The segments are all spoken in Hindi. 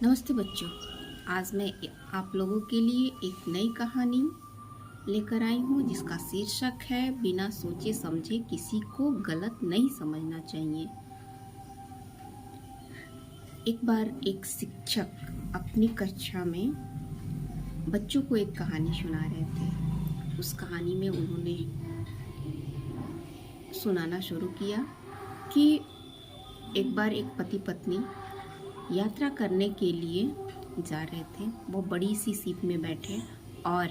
नमस्ते बच्चों। आज मैं आप लोगों के लिए एक नई कहानी लेकर आई हूँ जिसका शीर्षक है बिना सोचे समझे किसी को गलत नहीं समझना चाहिए। एक बार एक शिक्षक अपनी कक्षा में बच्चों को एक कहानी सुना रहे थे। उस कहानी में उन्होंने सुनाना शुरू किया कि एक बार एक पति पत्नी यात्रा करने के लिए जा रहे थे। वो बड़ी सी शिप में बैठे और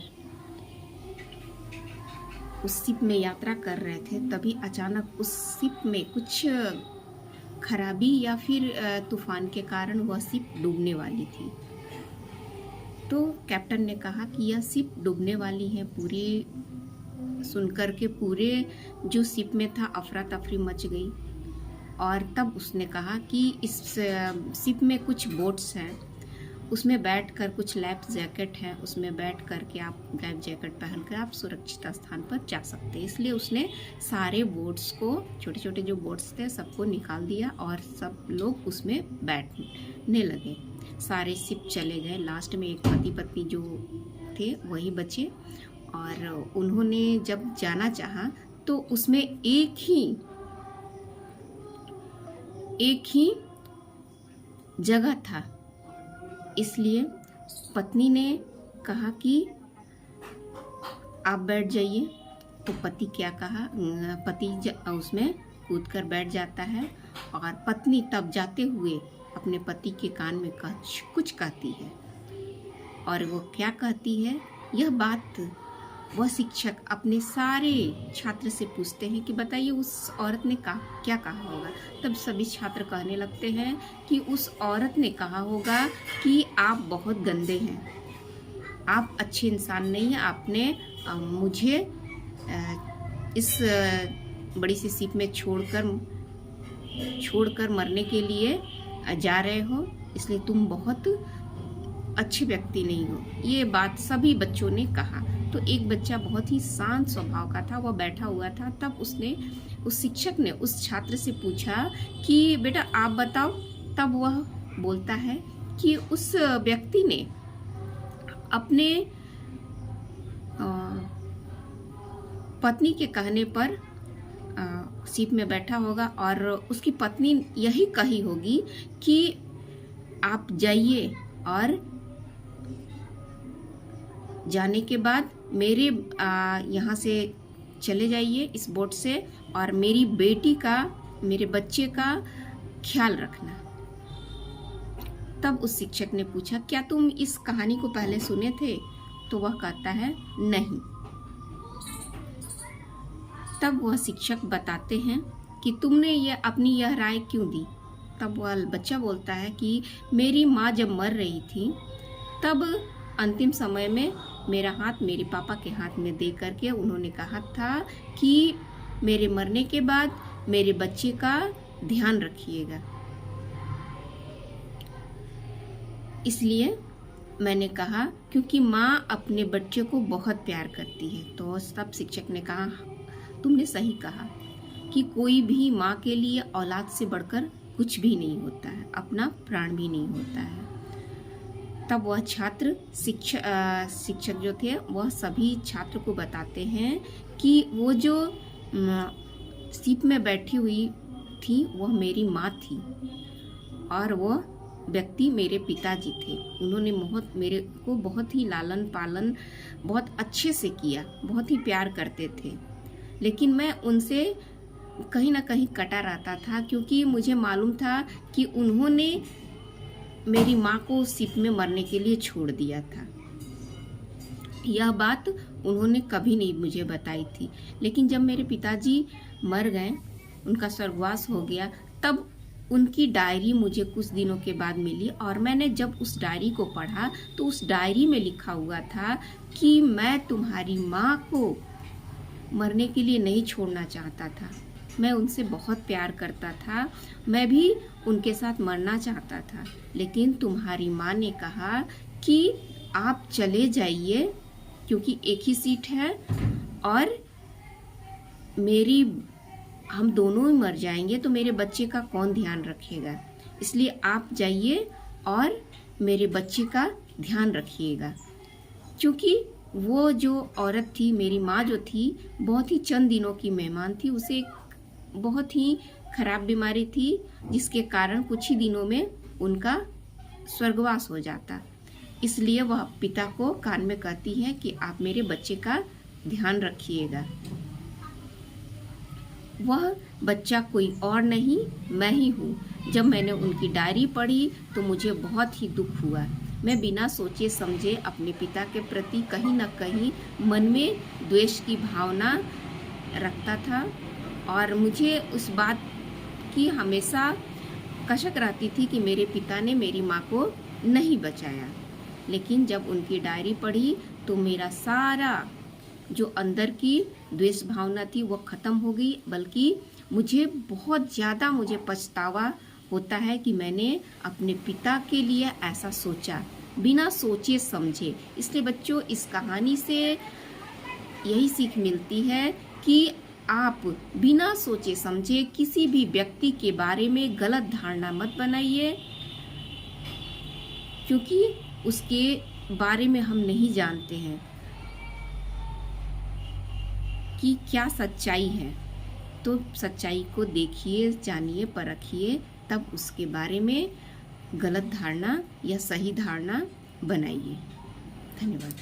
उस शिप में यात्रा कर रहे थे। तभी अचानक उस शिप में कुछ खराबी या फिर तूफान के कारण वह शिप डूबने वाली थी। तो कैप्टन ने कहा कि यह शिप डूबने वाली है। पूरे सुनकर के पूरे जो शिप में था अफरा तफरी मच गई। और तब उसने कहा कि इस शिप में कुछ बोट्स हैं, उसमें बैठकर कुछ लाइफ जैकेट है, उसमें बैठ कर के आप लाइफ जैकेट पहनकर आप सुरक्षित स्थान पर जा सकते हैं। इसलिए उसने सारे बोट्स को, छोटे छोटे जो बोट्स थे सबको निकाल दिया और सब लोग उसमें बैठने लगे। सारे शिप चले गए। लास्ट में एक पति पत्नी जो थे वही बचे। और उन्होंने जब जाना चाहा तो उसमें एक ही जगह था। इसलिए पत्नी ने कहा कि आप बैठ जाइए। तो पति क्या कहा, पति उसमें कूदकर बैठ जाता है और पत्नी तब जाते हुए अपने पति के कान में कुछ कहती है। और वो क्या कहती है, यह बात वह शिक्षक अपने सारे छात्र से पूछते हैं कि बताइए उस औरत ने क्या कहा होगा। तब सभी छात्र कहने लगते हैं कि उस औरत ने कहा होगा कि आप बहुत गंदे हैं, आप अच्छे इंसान नहीं हैं, आपने मुझे इस बड़ी सी शिप में छोड़कर मरने के लिए जा रहे हो, इसलिए तुम बहुत अच्छे व्यक्ति नहीं हो। ये बात सभी बच्चों ने कहा। तो एक बच्चा बहुत ही शांत स्वभाव का था, वह बैठा हुआ था। तब उस शिक्षक ने उस छात्र से पूछा कि बेटा आप बताओ। तब वह बोलता है कि उस व्यक्ति ने अपने पत्नी के कहने पर शिप में बैठा होगा और उसकी पत्नी यही कही होगी कि आप जाइए और जाने के बाद मेरे यहाँ से चले जाइए इस बोट से, और मेरी बेटी का, मेरे बच्चे का ख्याल रखना। तब उस शिक्षक ने पूछा क्या तुम इस कहानी को पहले सुने थे? तो वह कहता है नहीं। तब वह शिक्षक बताते हैं कि तुमने अपनी यह राय क्यों दी? तब वह बच्चा बोलता है कि मेरी माँ जब मर रही थी तब अंतिम समय में मेरा हाथ मेरे पापा के हाथ में दे करके उन्होंने कहा था कि मेरे मरने के बाद मेरे बच्चे का ध्यान रखिएगा। इसलिए मैंने कहा क्योंकि माँ अपने बच्चे को बहुत प्यार करती है। तो तब शिक्षक ने कहा तुमने सही कहा कि कोई भी माँ के लिए औलाद से बढ़कर कुछ भी नहीं होता है, अपना प्राण भी नहीं होता है। तब वह छात्र शिक्षक जो थे वह सभी छात्र को बताते हैं कि वो जो शिप में बैठी हुई थी वह मेरी माँ थी और वह व्यक्ति मेरे पिताजी थे। उन्होंने मेरे को बहुत ही लालन पालन बहुत अच्छे से किया, बहुत ही प्यार करते थे। लेकिन मैं उनसे कहीं ना कहीं कटा रहता था क्योंकि मुझे मालूम था कि उन्होंने मेरी माँ को शिप में मरने के लिए छोड़ दिया था। यह बात उन्होंने कभी नहीं मुझे बताई थी। लेकिन जब मेरे पिताजी मर गए, उनका स्वर्गवास हो गया, तब उनकी डायरी मुझे कुछ दिनों के बाद मिली। और मैंने जब उस डायरी को पढ़ा तो उस डायरी में लिखा हुआ था कि मैं तुम्हारी माँ को मरने के लिए नहीं छोड़ना चाहता था, मैं उनसे बहुत प्यार करता था, मैं भी उनके साथ मरना चाहता था। लेकिन तुम्हारी माँ ने कहा कि आप चले जाइए क्योंकि एक ही सीट है और हम दोनों ही मर जाएंगे तो मेरे बच्चे का कौन ध्यान रखेगा, इसलिए आप जाइए और मेरे बच्चे का ध्यान रखिएगा। क्योंकि वो जो औरत थी, मेरी माँ जो थी, बहुत ही चंद दिनों की मेहमान थी। उसे बहुत ही खराब बीमारी थी, जिसके कारण कुछ ही दिनों में उनका स्वर्गवास हो जाता। इसलिए वह पिता को कान में कहती है कि आप मेरे बच्चे का ध्यान रखिएगा। वह बच्चा कोई और नहीं, मैं ही हूँ। जब मैंने उनकी डायरी पढ़ी तो मुझे बहुत ही दुख हुआ। मैं बिना सोचे समझे अपने पिता के प्रति कहीं न कहीं मन में द्वेष की भावना रखता था और मुझे उस बात की हमेशा कसक रहती थी कि मेरे पिता ने मेरी माँ को नहीं बचाया। लेकिन जब उनकी डायरी पढ़ी तो मेरा सारा जो अंदर की द्वेष भावना थी वो खत्म हो गई, बल्कि मुझे बहुत ज़्यादा पछतावा होता है कि मैंने अपने पिता के लिए ऐसा सोचा, बिना सोचे समझे। इसलिए बच्चों, इस कहानी से यही सीख मिलती है कि आप बिना सोचे समझे किसी भी व्यक्ति के बारे में गलत धारणा मत बनाइए, क्योंकि उसके बारे में हम नहीं जानते हैं कि क्या सच्चाई है। तो सच्चाई को देखिए, जानिए, परखिए, तब उसके बारे में गलत धारणा या सही धारणा बनाइए। धन्यवाद।